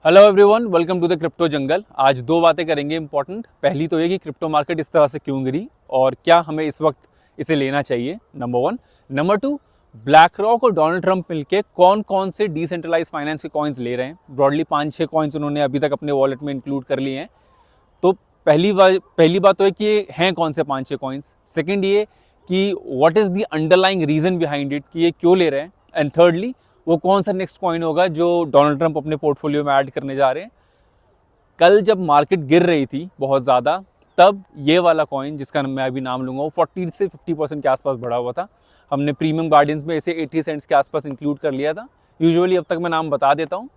Hello everyone, welcome to the crypto jungle. आज दो बातें करेंगे इंपॉर्टेंट। पहली तो ये कि क्रिप्टो मार्केट इस तरह से क्यों गिरी और क्या हमें इस वक्त इसे लेना चाहिए, number one. Number two, black rock और डोनाल्ड ट्रंप मिलके कौन कौन से डिसेंट्रलाइज फाइनेंस के कॉइन्स ले रहे हैं। ब्रॉडली 5-6 कॉइन्स उन्होंने अभी तक अपने वॉलेट में इंक्लूड कर लिए हैं। तो पहली बात तो है कि ये हैं कौन से 5-6 कॉइन्स। सेकेंड ये कि what is the underlying reason behind it, कि ये क्यों ले रहे हैं। एंड थर्डली, वो कौन सा नेक्स्ट कॉइन होगा जो डोनाल्ड ट्रंप अपने पोर्टफोलियो में ऐड करने जा रहे हैं। कल जब मार्केट गिर रही थी बहुत ज़्यादा, तब ये वाला कॉइन जिसका मैं अभी नाम लूँगा वो 40 से 50% के आसपास बढ़ा हुआ था। हमने प्रीमियम गार्डियंस में इसे 80 सेंट्स के आसपास इंक्लूड कर लिया था। यूजुअली अब तक मैं नाम बता देता हूँ,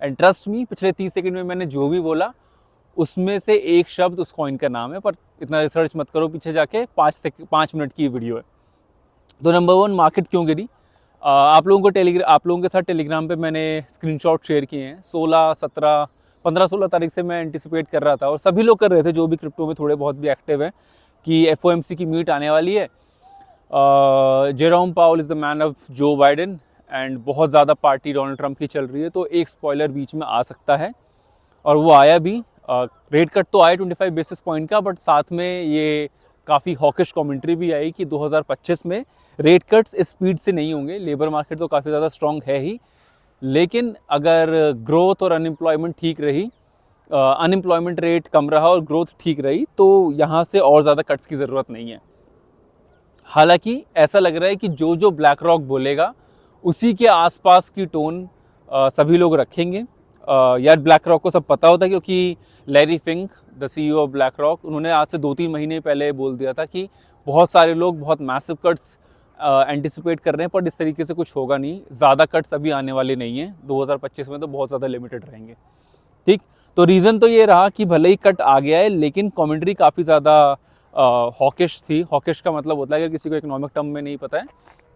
एंड ट्रस्ट मी, पिछले 30 सेकंड में मैंने जो भी बोला उसमें से एक शब्द उस कॉइन का नाम है। पर इतना रिसर्च मत करो, पीछे जाके 5 मिनट की वीडियो है। तो नंबर वन, मार्केट क्यों गिरी। आप लोगों के साथ टेलीग्राम पे मैंने स्क्रीनशॉट शेयर किए हैं। 15-16 तारीख से मैं एंटिसिपेट कर रहा था और सभी लोग कर रहे थे जो भी क्रिप्टो में थोड़े बहुत भी एक्टिव हैं कि FOMC की मीट आने वाली है। Jerome Paul is the man of Joe Biden and बहुत ज़्यादा पार्टी डोनाल्ड ट्रंप की चल रही है, तो एक स्पॉइलर बीच में आ सकता है और वो आया भी। रेट कट तो आया 25 बेसिस पॉइंट का, बट साथ में ये काफ़ी हॉकिश कमेंट्री भी आई कि 2025 में रेट कट्स इस स्पीड से नहीं होंगे। लेबर मार्केट तो काफ़ी ज़्यादा स्ट्रॉन्ग है ही, लेकिन अगर ग्रोथ और अनएम्प्लॉयमेंट ठीक रही, अनएम्प्लॉयमेंट रेट कम रहा और ग्रोथ ठीक रही, तो यहाँ से और ज़्यादा कट्स की ज़रूरत नहीं है। हालांकि ऐसा लग रहा है कि जो जो ब्लैक रॉक बोलेगा उसी के आसपास की टोन सभी लोग रखेंगे। यार, ब्लैक रॉक को सब पता होता है क्योंकि Larry Fink, the CEO of black rock, उन्होंने आज से 2-3 महीने पहले बोल दिया था कि बहुत सारे लोग बहुत मैसिव कट्स एंटिसिपेट कर रहे हैं, पर इस तरीके से कुछ होगा नहीं। ज़्यादा कट्स अभी आने वाले नहीं हैं। 2025 में तो बहुत ज़्यादा लिमिटेड रहेंगे। ठीक, तो रीज़न तो ये रहा कि भले ही कट आ गया है, लेकिन कमेंट्री काफ़ी ज़्यादा हॉकिश थी। हॉकिश का मतलब होता है, अगर किसी को इकोनॉमिक टर्म में नहीं पता है,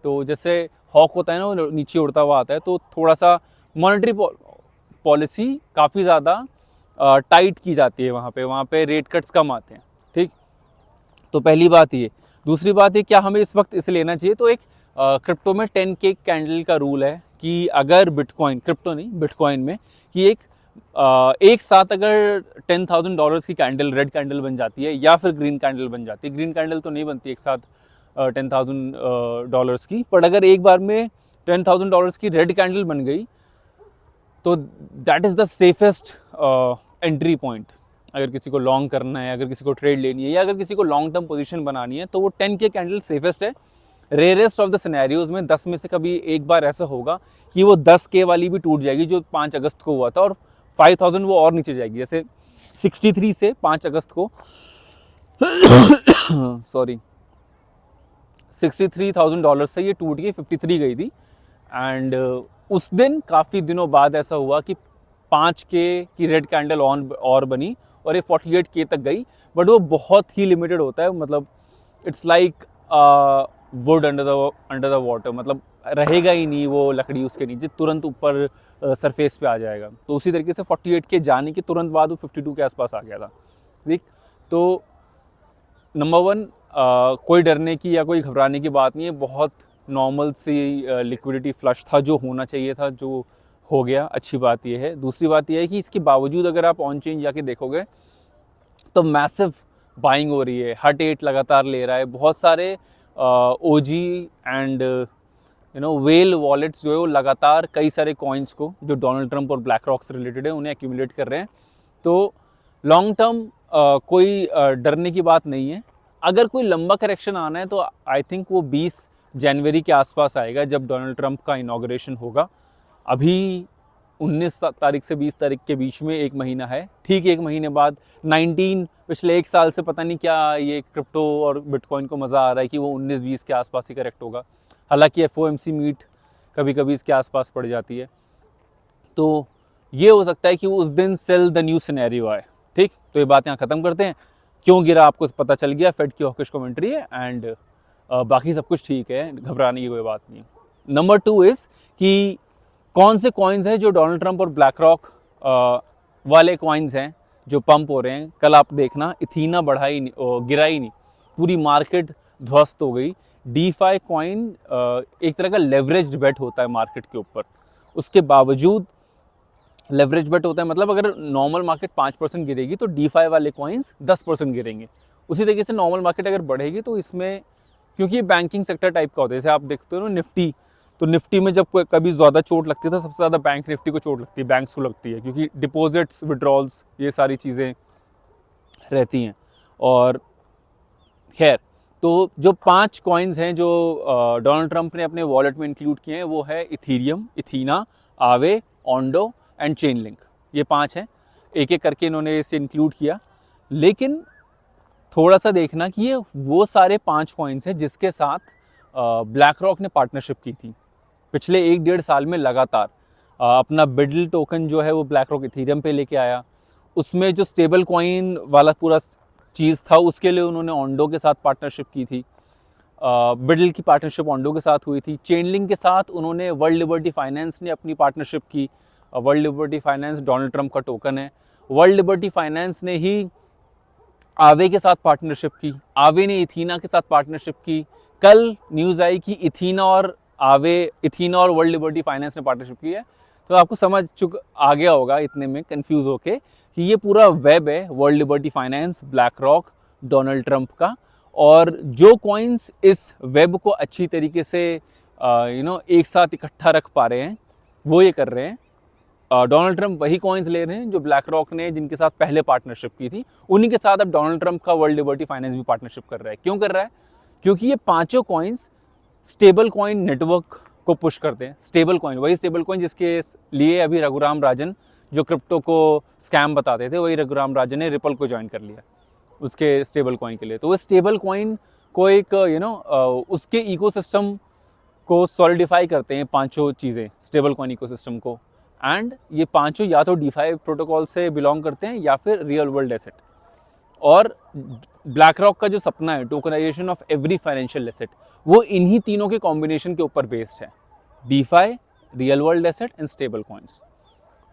तो जैसे हॉक होता है ना, वो नीचे उड़ता हुआ आता है, तो थोड़ा सा मॉनेटरी पॉलिसी काफ़ी ज़्यादा टाइट की जाती है वहाँ पे रेट कट्स कम आते हैं। ठीक, तो पहली बात ये। दूसरी बात ये, क्या हमें इस वक्त इसे लेना चाहिए। तो एक क्रिप्टो में 10K कैंडल का रूल है कि अगर बिटकॉइन, क्रिप्टो नहीं बिटकॉइन में, कि एक साथ अगर $10,000 की कैंडल, रेड कैंडल बन जाती है या फिर ग्रीन कैंडल बन जाती है। ग्रीन कैंडल तो नहीं बनती एक साथ $10,000 की, पर अगर एक बार में $10,000 की रेड कैंडल बन गई तो that is the safest entry point. अगर किसी को लॉन्ग करना है, अगर किसी को ट्रेड लेनी है, या अगर किसी को लॉन्ग टर्म पोजीशन बनानी है, तो वो 10K कैंडल सेफेस्ट है। रेयरेस्ट ऑफ द सिनेरियोज में 10 में से कभी एक बार ऐसा होगा कि वो 10K वाली भी टूट जाएगी जो 5 अगस्त को हुआ था, और 5,000 वो और नीचे जाएगी। जैसे 63 से 5 अगस्त को सॉरी, $63,000 से ये टूट के 53 गई थी। एंड उस दिन काफ़ी दिनों बाद ऐसा हुआ कि 5K की रेड कैंडल और बनी और ये 48K तक गई, बट वो बहुत ही लिमिटेड होता है। मतलब it's like would under the water, मतलब रहेगा ही नहीं वो लकड़ी उसके नीचे, तुरंत ऊपर सरफेस पे आ जाएगा। तो उसी तरीके से 48K जाने के तुरंत बाद वो 52 के आसपास आ गया था। ठीक, तो नंबर वन, कोई डरने की या कोई घबराने की बात नहीं है। बहुत नॉर्मल सी लिक्विडिटी फ्लश था जो होना चाहिए था, जो हो गया, अच्छी बात यह है। दूसरी बात यह है कि इसके बावजूद अगर आप ऑन चेन जाके देखोगे तो मैसिव बाइंग हो रही है। हट 8 लगातार ले रहा है। बहुत सारे OG एंड वेल वॉलेट्स जो है वो लगातार कई सारे कॉइन्स को, जो डोनाल्ड ट्रंप और ब्लैक रॉक से रिलेटेड है, उन्हें एक्यूमुलेट कर रहे हैं। तो लॉन्ग टर्म कोई डरने की बात नहीं है। अगर कोई लंबा करेक्शन आना है तो आई थिंक वो 20 जनवरी के आसपास आएगा, जब डोनाल्ड ट्रंप का इनॉग्रेशन होगा। अभी 19 तारीख से 20 तारीख के बीच में एक महीना है। ठीक, एक महीने बाद 19, पिछले एक साल से पता नहीं क्या ये क्रिप्टो और बिटकॉइन को मज़ा आ रहा है कि वो 19-20 के आसपास ही करेक्ट होगा। हालांकि FOMC मीट कभी कभी इसके आसपास पड़ जाती है, तो ये हो सकता है कि वो उस दिन सेल द न्यू सिनेरियो आए। ठीक, तो ये बात यहाँ ख़त्म करते हैं। क्यों गिरा आपको पता चल गया, फेड की हॉकिश कमेंट्री है, एंड बाकी सब कुछ ठीक है, घबराने की कोई बात नहीं। नंबर 2 इज़ कि कौन से कॉइन्स हैं जो डोनाल्ड ट्रंप और ब्लैक रॉक वाले कॉइन्स हैं जो पंप हो रहे हैं। कल आप देखना, इथीना गिरा ही नहीं, पूरी मार्केट ध्वस्त हो गई। DeFi कॉइन एक तरह का लेवरेज्ड बेट होता है मार्केट के ऊपर, उसके बावजूद लेवरेज बेट होता है, मतलब अगर नॉर्मल मार्केट 5% गिरेगी तो DeFi वाले कॉइन्स 10% गिरेंगे। उसी तरीके से नॉर्मल मार्केट अगर बढ़ेगी तो इसमें, क्योंकि ये बैंकिंग सेक्टर टाइप का होता है, जैसे आप देखते हो ना निफ्टी, तो निफ्टी में जब कभी ज़्यादा चोट लगती है तो सबसे ज़्यादा बैंक निफ्टी को चोट लगती है, बैंक्स को लगती है, क्योंकि डिपॉजिट्स, विड्रॉल्स, ये सारी चीज़ें रहती हैं। और खैर, तो जो 5 कॉइन्स हैं जो डोनाल्ड ट्रंप ने अपने वॉलेट में इंक्लूड किए हैं वो है इथीरियम, इथीना, आवे, ओंडो एंड चेनलिंक। ये 5 हैं, एक एक करके इन्होंने इसे इंक्लूड किया। लेकिन थोड़ा सा देखना कि ये वो सारे 5 कॉइन्स हैं जिसके साथ ब्लैक रॉक ने पार्टनरशिप की थी पिछले 1-1.5 साल में लगातार। अपना बिडल टोकन जो है वो ब्लैक रॉक इथीरियम पे लेके आया। उसमें जो स्टेबल कॉइन वाला पूरा चीज़ था उसके लिए उन्होंने ओंडो के साथ पार्टनरशिप की थी। बिडल की पार्टनरशिप ओंडो के साथ हुई थी। चेनलिंक के साथ उन्होंने वर्ल्ड लिबर्टी फाइनेंस ने अपनी पार्टनरशिप की। World Liberty finance Donald Trump का टोकन है। वर्ल्ड लिबर्टी फाइनेंस ने ही आवे के साथ पार्टनरशिप की, आवे ने इथीना के साथ पार्टनरशिप की। कल न्यूज़ आई कि इथीना और वर्ल्ड लिबर्टी फाइनेंस ने पार्टनरशिप की है। तो आपको समझ आ गया होगा इतने में कंफ्यूज होके कि ये पूरा वेब है world Liberty finance, black rock, Donald Trump का। और जो कॉइन्स इस वेब को अच्छी तरीके से एक साथ इकट्ठा रख पा रहे हैं वो ये कर रहे हैं। डोनाल्ड ट्रंप वही कॉइन्स ले रहे हैं जो ब्लैक रॉक ने जिनके साथ पहले पार्टनरशिप की थी, उन्हीं के साथ अब डोनाल्ड ट्रंप का वर्ल्ड लिबर्टी फाइनेंस भी पार्टनरशिप कर रहा है। क्यों कर रहा है? क्योंकि ये 5 कॉइन्स स्टेबल कॉइन नेटवर्क को पुश करते हैं। स्टेबल कॉइन, वही स्टेबल कॉइन जिसके लिए अभी रघुराम राजन जो क्रिप्टो को स्कैम बताते थे, वही रघुराम राजन ने रिपल को ज्वाइन कर लिया उसके स्टेबल कॉइन के लिए। तो वो स्टेबल कॉइन को एक उसके इकोसिस्टम को सॉलिडिफाई करते हैं 5 चीज़ें स्टेबल कॉइन इकोसिस्टम को। एंड ये 5 या तो DeFi प्रोटोकॉल से बिलोंग करते हैं या फिर रियल वर्ल्ड एसेट। और ब्लैक रॉक का जो सपना है tokenisation of every financial asset, वो इन्हीं तीनों के कॉम्बिनेशन के ऊपर बेस्ड है। DeFi, real world asset and stable coins.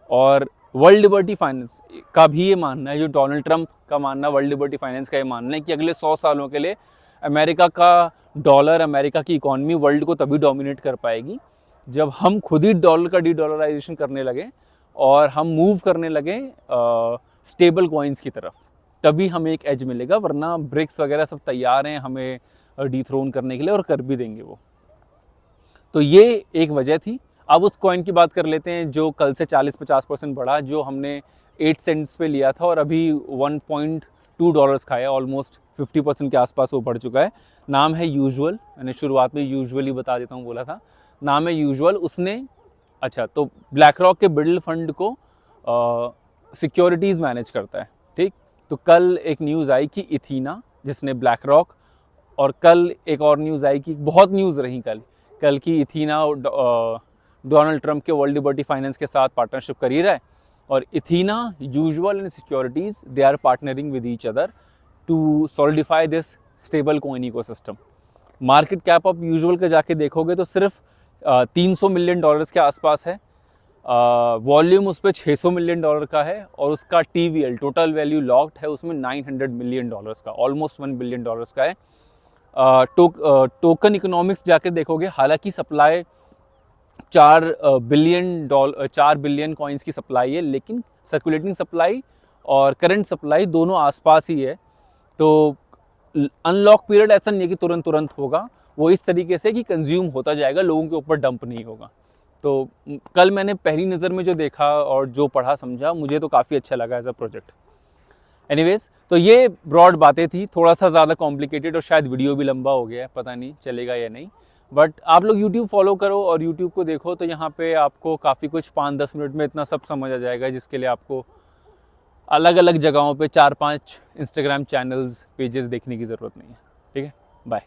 और वर्ल्ड लिबर्टी फाइनेंस का भी ये मानना है, जो डोनाल्ड ट्रंप का मानना, वर्ल्ड लिबर्टी फाइनेंस का ये मानना है कि अगले 100 सालों के लिए अमेरिका का डॉलर, अमेरिका की इकॉनमी वर्ल्ड को तभी डोमिनेट कर पाएगी जब हम खुद ही डॉलर का डीडॉलराइजेशन करने लगे और हम मूव करने लगे स्टेबल कॉइन्स की तरफ। तभी हमें एक एज मिलेगा, वरना ब्रिक्स वगैरह सब तैयार हैं हमें डिथ्रोन करने के लिए और कर भी देंगे वो। तो ये एक वजह थी। अब उस कॉइन की बात कर लेते हैं जो कल से 40-50% बढ़ा, जो हमने 8 सेंट्स पे लिया था और अभी $1.2 खाया, ऑलमोस्ट 50% के आसपास वो बढ़ चुका है। नाम है यूजुअल, मैंने शुरुआत में यूजुअली बता देता हूँ बोला था, नाम है यूजुअल। उसने तो ब्लैक रॉक के बिडल फंड को सिक्योरिटीज़ मैनेज करता है, ठीक। तो कल एक न्यूज़ आई कि इथीना, जिसने ब्लैक रॉक, और कल एक और न्यूज़ आई कि बहुत न्यूज़ रही कल की इथीना डोनाल्ड ट्रंप के वर्ल्ड लिबर्टी फाइनेंस के साथ पार्टनरशिप कर ही रहा है। और Ethena, Usual and securities, they are partnering with each other to solidify this stable coin ecosystem. Market cap आप यूजुअल का जाके देखोगे तो सिर्फ $300 मिलियन के आसपास है। वॉल्यूम उस पर $600 मिलियन का है और उसका TVL, टोटल वैल्यू लॉक्ड है उसमें $900 मिलियन का, ऑलमोस्ट $1 बिलियन का है। टोकन इकोनॉमिक्स जाकर देखोगे, हालांकि सप्लाई 4 बिलियन कॉइन्स की सप्लाई है, लेकिन सर्कुलेटिंग सप्लाई और करंट सप्लाई दोनों आसपास ही है। तो अनलॉक पीरियड ऐसा नहीं है कि तुरंत होगा, वो इस तरीके से कि कंज्यूम होता जाएगा, लोगों के ऊपर डंप नहीं होगा। तो कल मैंने पहली नज़र में जो देखा और जो पढ़ा समझा, मुझे तो काफ़ी अच्छा लगा एज अ प्रोजेक्ट। एनीवेज, तो ये ब्रॉड बातें थी, थोड़ा सा ज़्यादा कॉम्प्लिकेटेड और शायद वीडियो भी लंबा हो गया है, पता नहीं चलेगा या नहीं। बट आप लोग YouTube फॉलो करो और YouTube को देखो, तो यहाँ पे आपको काफ़ी कुछ 5-10 मिनट में इतना सब समझ आ जाएगा, जिसके लिए आपको अलग अलग जगहों पे 4-5 Instagram चैनल्स, पेजेस देखने की ज़रूरत नहीं है। ठीक है, बाय।